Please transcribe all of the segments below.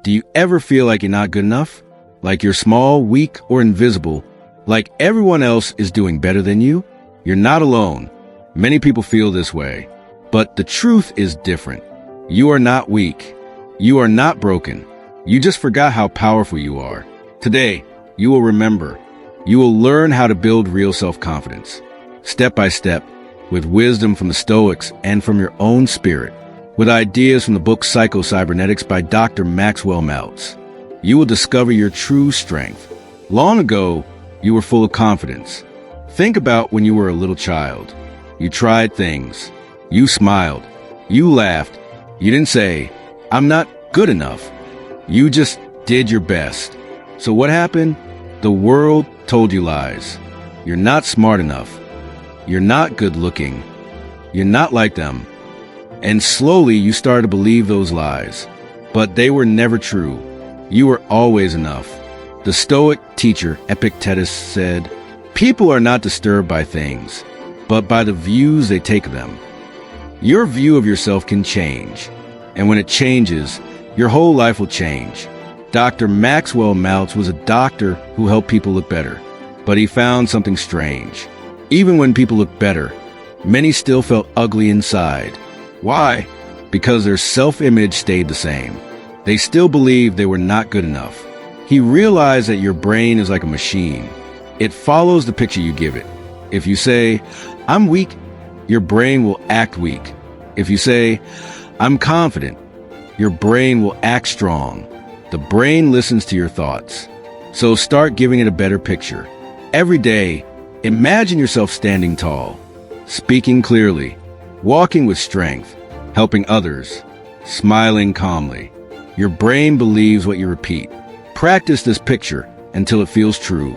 Do you ever feel like you're not good enough? Like you're small, weak, or invisible? Like everyone else is doing better than you? You're not alone. Many people feel this way. But the truth is different. You are not weak. You are not broken. You just forgot how powerful you are. Today, you will remember. You will learn how to build real self-confidence, step by step, with wisdom from the Stoics and from your own spirit, with ideas from the book Psycho-Cybernetics by Dr. Maxwell Maltz. You will discover your true strength. Long ago, you were full of confidence. Think about when you were a little child. You tried things. You smiled. You laughed. You didn't say, "I'm not good enough." You just did your best. So what happened? The world told you lies. You're not smart enough. You're not good looking. You're not like them. And slowly you started to believe those lies. But they were never true. You were always enough. The Stoic teacher Epictetus said, "People are not disturbed by things, but by the views they take of them." Your view of yourself can change. And when it changes, your whole life will change. Dr. Maxwell Maltz was a doctor who helped people look better. But he found something strange. Even when people looked better, many still felt ugly inside. Why? Because their self-image stayed the same. They still believed they were not good enough. He realized that your brain is like a machine. It follows the picture you give it. If you say, "I'm weak," your brain will act weak. If you say, "I'm confident," your brain will act strong. The brain listens to your thoughts. So start giving it a better picture. Every day, imagine yourself standing tall, speaking clearly, walking with strength, helping others, smiling calmly. Your brain believes what you repeat. Practice this picture until it feels true.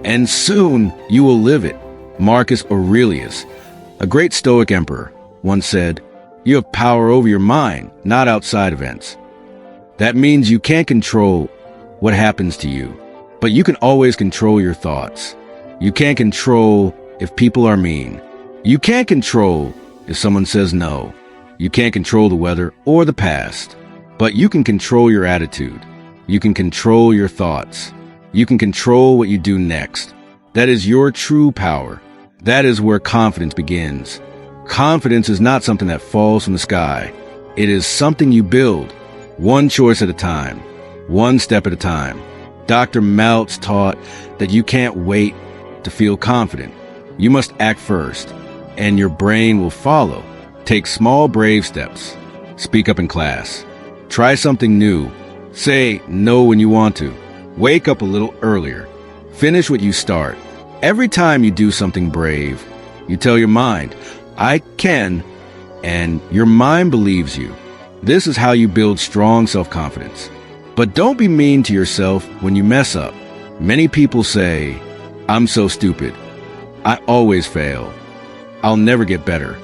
And soon you will live it. Marcus Aurelius, a great Stoic emperor, once said, "You have power over your mind, not outside events." That means you can't control what happens to you, but you can always control your thoughts. You can't control if people are mean. You can't control if someone says no. You can't control the weather or the past, but you can control your attitude. You can control your thoughts. You can control what you do next. That is your true power. That is where confidence begins. Confidence is not something that falls from the sky. It is something you build, one choice at a time, one step at a time. Dr. Maltz taught that you can't wait to feel confident. You must act first, and your brain will follow. Take small, brave steps. Speak up in class. Try something new. Say no when you want to. Wake up a little earlier. Finish what you start. Every time you do something brave, you tell your mind, "I can," and your mind believes you. This is how you build strong self-confidence. But don't be mean to yourself when you mess up. Many people say, "I'm so stupid. I always fail. I'll never get better."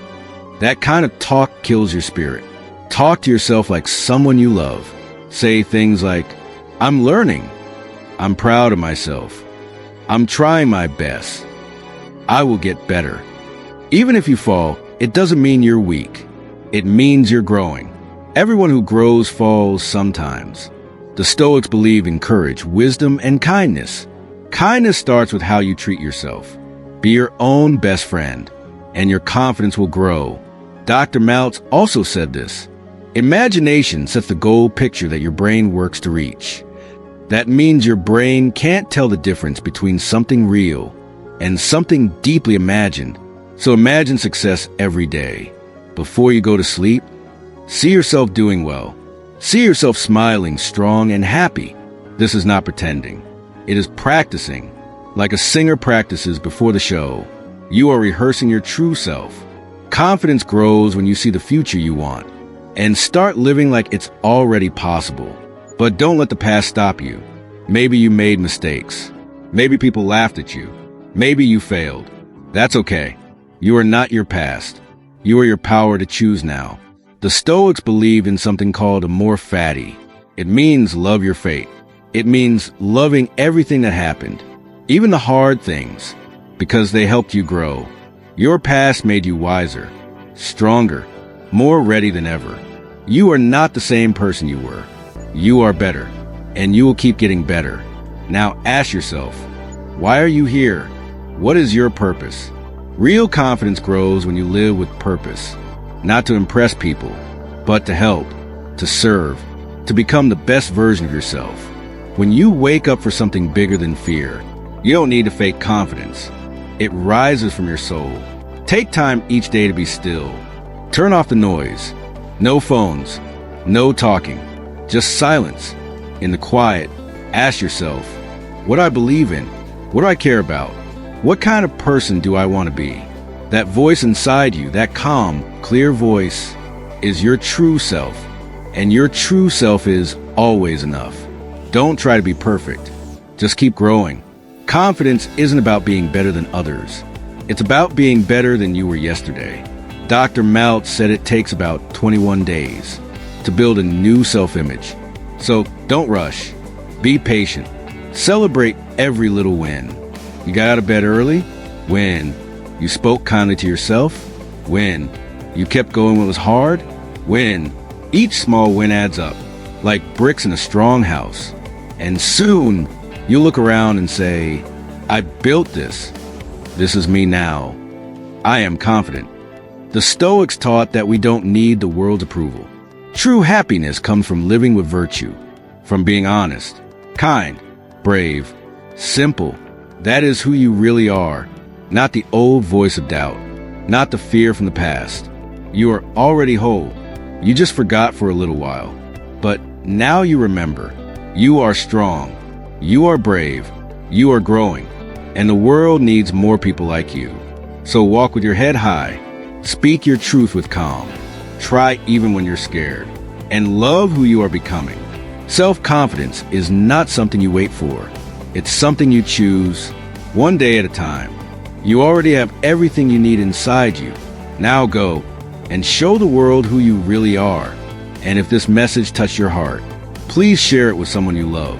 That kind of talk kills your spirit. Talk to yourself like someone you love. Say things like, "I'm learning. I'm proud of myself. I'm trying my best. I will get better." Even if you fall, it doesn't mean you're weak. It means you're growing. Everyone who grows falls sometimes. The Stoics believe in courage, wisdom, and kindness. Kindness starts with how you treat yourself. Be your own best friend, and your confidence will grow. Dr. Maltz also said this. Imagination sets the goal picture that your brain works to reach. That means your brain can't tell the difference between something real and something deeply imagined. So imagine success every day. Before you go to sleep, see yourself doing well. See yourself smiling, strong, and happy. This is not pretending. It is practicing. Like a singer practices before the show, you are rehearsing your true self. Confidence grows when you see the future you want. And start living like it's already possible. But don't let the past stop you. Maybe you made mistakes. Maybe people laughed at you. Maybe you failed. That's okay. You are not your past. You are your power to choose now. The Stoics believe in something called amor fati. It means love your fate. It means loving everything that happened, even the hard things, because they helped you grow. Your past made you wiser, stronger, more ready than ever. You are not the same person you were. You are better, and you will keep getting better. Now ask yourself, why are you here? What is your purpose? Real confidence grows when you live with purpose, not to impress people, but to help, to serve, to become the best version of yourself. When you wake up for something bigger than fear, you don't need to fake confidence. It rises from your soul. Take time each day to be still. Turn off the noise. No phones, no talking, just silence. In the quiet, ask yourself, what do I believe in? What do I care about? What kind of person do I want to be? That voice inside you, that calm, clear voice, is your true self. And your true self is always enough. Don't try to be perfect. Just keep growing. Confidence isn't about being better than others. It's about being better than you were yesterday. Dr. Maltz said it takes about 21 days to build a new self-image. So don't rush. Be patient. Celebrate every little win. You got out of bed early? Win. You spoke kindly to yourself? Win. You kept going when it was hard? Win. Each small win adds up, like bricks in a strong house. And soon, you'll look around and say, I built this. This is me now. I am confident. The Stoics taught that we don't need the world's approval. True happiness comes from living with virtue, from being honest, kind, brave, simple. That is who you really are, not the old voice of doubt, not the fear from the past. You are already whole. You just forgot for a little while. But now you remember. You are strong. You are brave. You are growing. And the world needs more people like you. So walk with your head high. Speak your truth with calm. Try even when you're scared. And love who you are becoming. Self-confidence is not something you wait for. It's something you choose, one day at a time. You already have everything you need inside you. Now go and show the world who you really are. And if this message touched your heart, please share it with someone you love.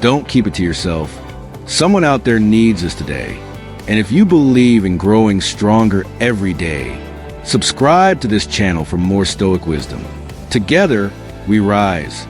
Don't keep it to yourself. Someone out there needs this today. And if you believe in growing stronger every day, subscribe to this channel for more Stoic wisdom. Together, we rise.